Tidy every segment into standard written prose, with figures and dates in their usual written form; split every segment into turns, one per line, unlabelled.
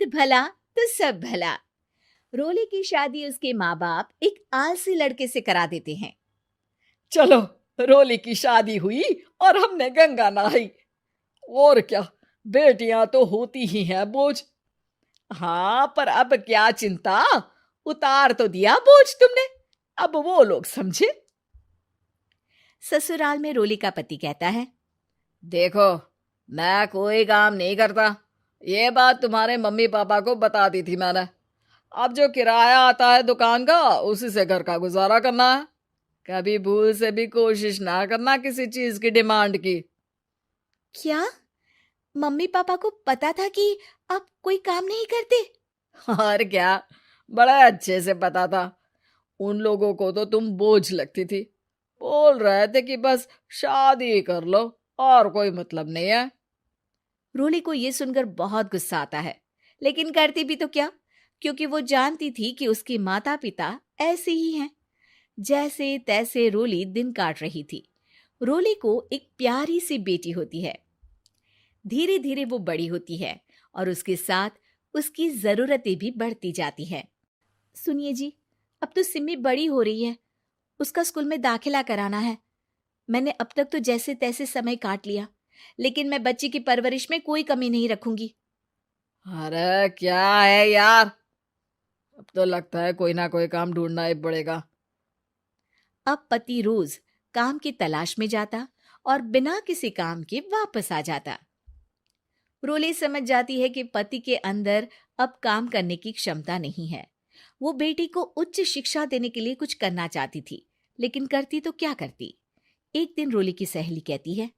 भला तो सब भला। रोली की शादी उसके माँ बाप एक आलसी लड़के से करा देते हैं।
चलो, रोली की शादी हुई और हमने गंगा नहाई। और क्या, बेटियां तो होती ही हैं बोझ। हाँ, पर अब क्या चिंता, उतार तो दिया बोझ तुमने, अब वो लोग समझे।
ससुराल में रोली का पति कहता है,
देखो, मैं कोई काम नहीं करता, ये बात तुम्हारे मम्मी पापा को बता दी थी मैंने। अब जो किराया आता है दुकान का, उसी से घर का गुजारा करना है। कभी भूल से भी कोशिश ना करना किसी चीज की डिमांड की।
क्या मम्मी पापा को पता था कि आप कोई काम नहीं करते?
और क्या, बड़ा अच्छे से पता था। उन लोगों को तो तुम बोझ लगती थी, बोल रहे थे कि बस शादी कर लो और कोई मतलब नहीं है।
रोली को यह सुनकर बहुत गुस्सा आता है, लेकिन करती भी तो क्या, क्योंकि वो जानती थी कि उसके माता पिता ऐसे ही हैं। जैसे तैसे रोली दिन काट रही थी। रोली को एक प्यारी सी बेटी होती है। धीरे धीरे वो बड़ी होती है और उसके साथ उसकी जरूरतें भी बढ़ती जाती हैं। सुनिए जी, अब तो सिमी बड़ी हो रही है, उसका स्कूल में दाखिला कराना है। मैंने अब तक तो जैसे तैसे समय काट लिया, लेकिन मैं बच्ची की परवरिश में कोई कमी नहीं रखूंगी।
अरे क्या है यार, अब तो लगता है कोई ना कोई काम ढूंढना ही पड़ेगा।
अब पति रोज काम की तलाश में जाता और बिना किसी काम के वापस आ जाता। रोली समझ जाती है कि पति के अंदर अब काम करने की क्षमता नहीं है। वो बेटी को उच्च शिक्षा देने के लिए कुछ करना चाहती थी, लेकिन करती तो क्या करती। एक दिन रोली की सहेली कहती है,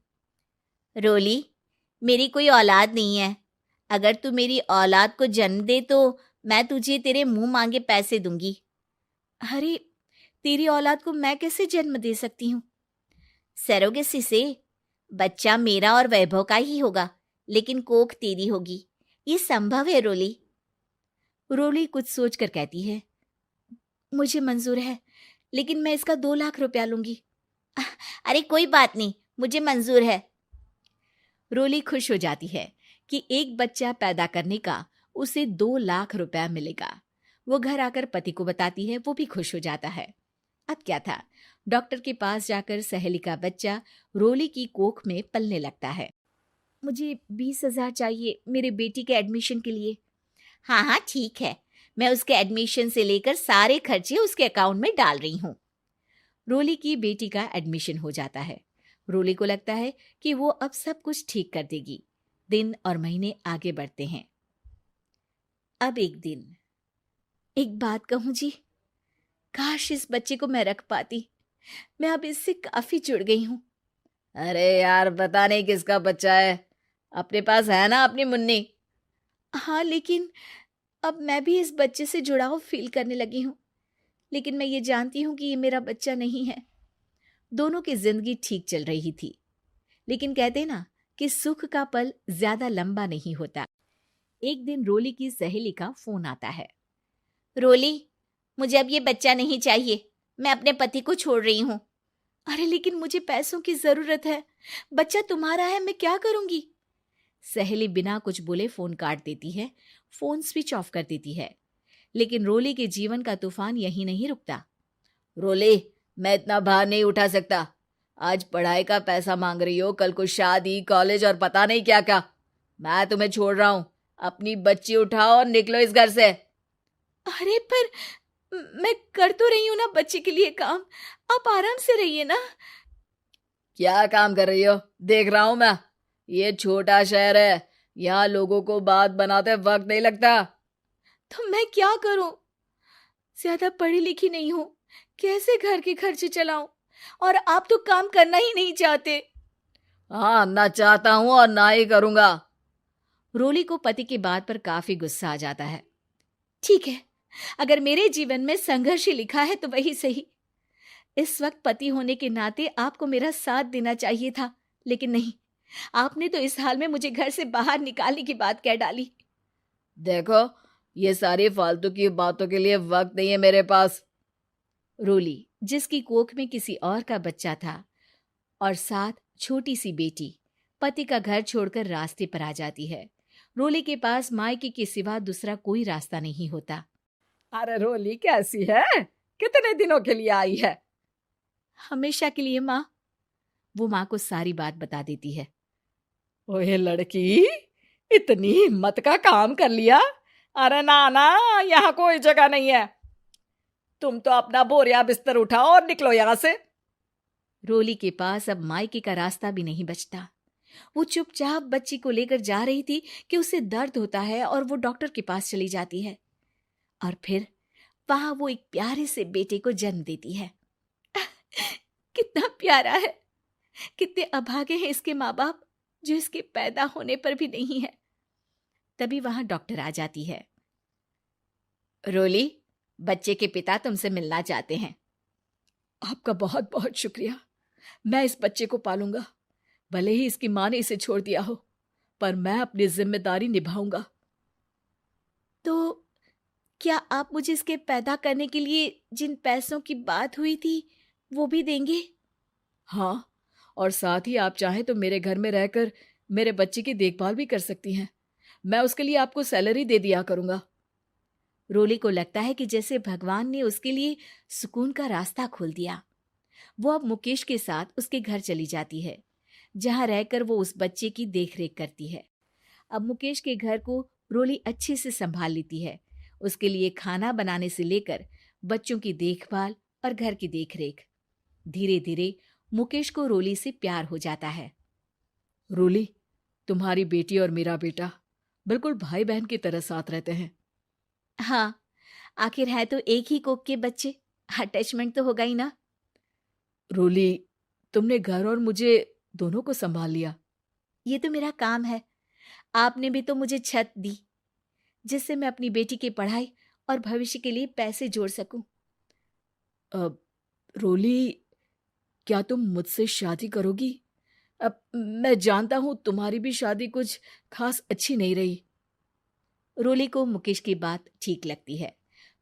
रोली, मेरी कोई औलाद नहीं है। अगर तू मेरी औलाद को जन्म दे तो मैं तुझे तेरे मुंह मांगे पैसे दूंगी। अरे, तेरी औलाद को मैं कैसे जन्म दे सकती हूँ? सरोगेसी से। बच्चा मेरा और वैभव का ही होगा, लेकिन कोख तेरी होगी। ये संभव है रोली। रोली कुछ सोचकर कहती है, मुझे मंजूर है, लेकिन मैं इसका 2 लाख रुपया लूंगी। अरे कोई बात नहीं, मुझे मंजूर है। रोली खुश हो जाती है कि एक बच्चा पैदा करने का उसे 2 लाख रुपया मिलेगा। वो घर आकर पति को बताती है, वो भी खुश हो जाता है। अब क्या था, डॉक्टर के पास जाकर सहेली का बच्चा रोली की कोख में पलने लगता है। मुझे 20,000 चाहिए मेरे बेटी के एडमिशन के लिए। हाँ हाँ ठीक है, मैं उसके एडमिशन से लेकर सारे खर्चे उसके अकाउंट में डाल रही हूँ। रोली की बेटी का एडमिशन हो जाता है। रोली को लगता है कि वो अब सब कुछ ठीक कर देगी। दिन और महीने आगे बढ़ते हैं। अब एक दिन, एक बात कहूँ जी, काश इस बच्चे को मैं रख पाती। मैं अब इससे काफी जुड़ गई हूँ।
अरे यार, पता नहीं किसका बच्चा है, अपने पास है ना अपनी मुन्नी।
हाँ, लेकिन अब मैं भी इस बच्चे से जुड़ाव फील करने लगी हूँ। लेकिन मैं ये जानती हूँ कि ये मेरा बच्चा नहीं है। दोनों की जिंदगी ठीक चल रही थी, लेकिन कहते ना कि सुख का पल ज्यादा लंबा नहीं होता। एक दिन रोली की सहेली का फोन आता है। रोली, मुझे अब ये बच्चा नहीं चाहिए, मैं अपने पति को छोड़ रही हूँ। अरे लेकिन मुझे पैसों की जरूरत है, बच्चा तुम्हारा है, मैं क्या करूंगी? सहेली बिना कुछ बोले फोन काट देती है, फोन स्विच ऑफ कर देती है। लेकिन रोली के जीवन का तूफान यहीं नहीं रुकता।
रोली, मैं इतना भार नहीं उठा सकता। आज पढ़ाई का पैसा मांग रही हो, कल को शादी, कॉलेज और पता नहीं क्या क्या। मैं तुम्हें छोड़ रहा हूँ, अपनी बच्ची उठाओ और निकलो इस घर से।
अरे पर मैं कर तो रही हूं ना बच्चे के लिए काम, आप आराम से रहिए ना।
क्या काम कर रही हो, देख रहा हूं मैं। ये छोटा शहर है, यहाँ लोगों को बात बनाते वक्त नहीं लगता।
तो मैं क्या करूं? ज्यादा पढ़ी लिखी नहीं हूं, कैसे घर के खर्चे चलाऊं? और आप तो काम करना ही नहीं चाहते।
हाँ, ना चाहता हूं और ना ही करूंगा।
रोली को पति की बात पर काफी गुस्सा आ जाता है। ठीक है, अगर मेरे जीवन में संघर्ष ही लिखा है तो वही सही। इस वक्त पति होने के नाते आपको मेरा साथ देना चाहिए था, लेकिन नहीं, आपने तो इस हाल में मुझे घर से बाहर निकालने की बात कह डाली।
देखो, ये सारी फालतू की बातों के लिए वक्त नहीं है मेरे पास।
रोली, जिसकी कोख में किसी और का बच्चा था और साथ छोटी सी बेटी, पति का घर छोड़कर रास्ते पर आ जाती है। रोली के पास मायके के सिवा दूसरा कोई रास्ता नहीं होता।
अरे रोली कैसी है? कितने दिनों के लिए आई है?
हमेशा के लिए माँ। वो माँ को सारी बात बता देती है।
ओए लड़की, इतनी हिम्मत का काम कर लिया। अरे ना ना, यहाँ कोई जगह नहीं है। तुम तो अपना बोरिया बिस्तर उठाओ और निकलो यहाँ से।
रोली के पास अब मायके का रास्ता भी नहीं बचता। वो चुपचाप बच्ची को लेकर जा रही थी कि उसे दर्द होता है और वो डॉक्टर के पास चली जाती है। और फिर वहां वो एक प्यारे से बेटे को जन्म देती है। कितना प्यारा है, कितने अभागे हैं इसके माँ बाप जो इसके पैदा होने पर भी नहीं है। तभी वहां डॉक्टर आ जाती है। रोली, बच्चे के पिता तुमसे मिलना चाहते हैं।
आपका बहुत बहुत शुक्रिया। मैं इस बच्चे को पालूंगा, भले ही इसकी माँ ने इसे छोड़ दिया हो, पर मैं अपनी जिम्मेदारी निभाऊंगा।
तो क्या आप मुझे इसके पैदा करने के लिए जिन पैसों की बात हुई थी वो भी देंगे?
हाँ, और साथ ही आप चाहें तो मेरे घर में रहकर मेरे बच्चे की देखभाल भी कर सकती हैं। मैं उसके लिए आपको सैलरी दे दिया करूंगा।
रोली को लगता है कि जैसे भगवान ने उसके लिए सुकून का रास्ता खोल दिया। वो अब मुकेश के साथ उसके घर चली जाती है, जहां रहकर वो उस बच्चे की देखरेख करती है। अब मुकेश के घर को रोली अच्छे से संभाल लेती है। उसके लिए खाना बनाने से लेकर बच्चों की देखभाल और घर की देखरेख। धीरे धीरे मुकेश को रोली से प्यार हो जाता है।
रोली, तुम्हारी बेटी और मेरा बेटा बिल्कुल भाई बहन की तरह साथ रहते हैं।
हाँ, आखिर है तो एक ही कोख के बच्चे, अटैचमेंट तो होगा ही ना।
रोली, तुमने घर और मुझे दोनों को संभाल लिया।
ये तो मेरा काम है। आपने भी तो मुझे छत दी जिससे मैं अपनी बेटी की पढ़ाई और भविष्य के लिए पैसे जोड़ सकूं।
अब रोली, क्या तुम मुझसे शादी करोगी? अब मैं जानता हूं तुम्हारी भी शादी कुछ खास अच्छी नहीं रही।
रोली को मुकेश की बात ठीक लगती है।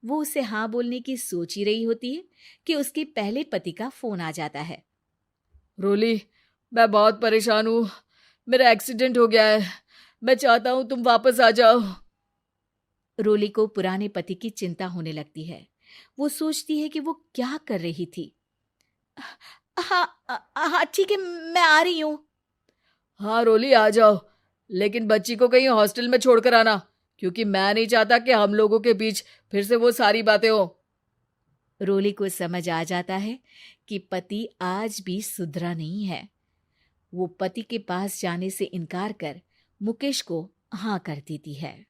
वो उसे हाँ बोलने की सोच ही रही होती है कि उसके पहले पति का फोन आ जाता है।
रोली, मैं बहुत परेशान हूं। मेरा एक्सीडेंट हो गया है। मैं चाहता हूं तुम वापस आ जाओ।
रोली को पुराने पति की चिंता होने लगती है। वो सोचती है कि वो क्या कर रही थी। हाँ हाँ ठीक है, मैं आ रही हूँ।
हाँ रोली, आ जाओ, लेकिन बच्ची को कहीं हॉस्टल में छोड़कर आना, क्योंकि मैं नहीं चाहता कि हम लोगों के बीच फिर से वो सारी बातें हो।
रोली को समझ आ जाता है कि पति आज भी सुधरा नहीं है। वो पति के पास जाने से इनकार कर मुकेश को हाँ कर देती है।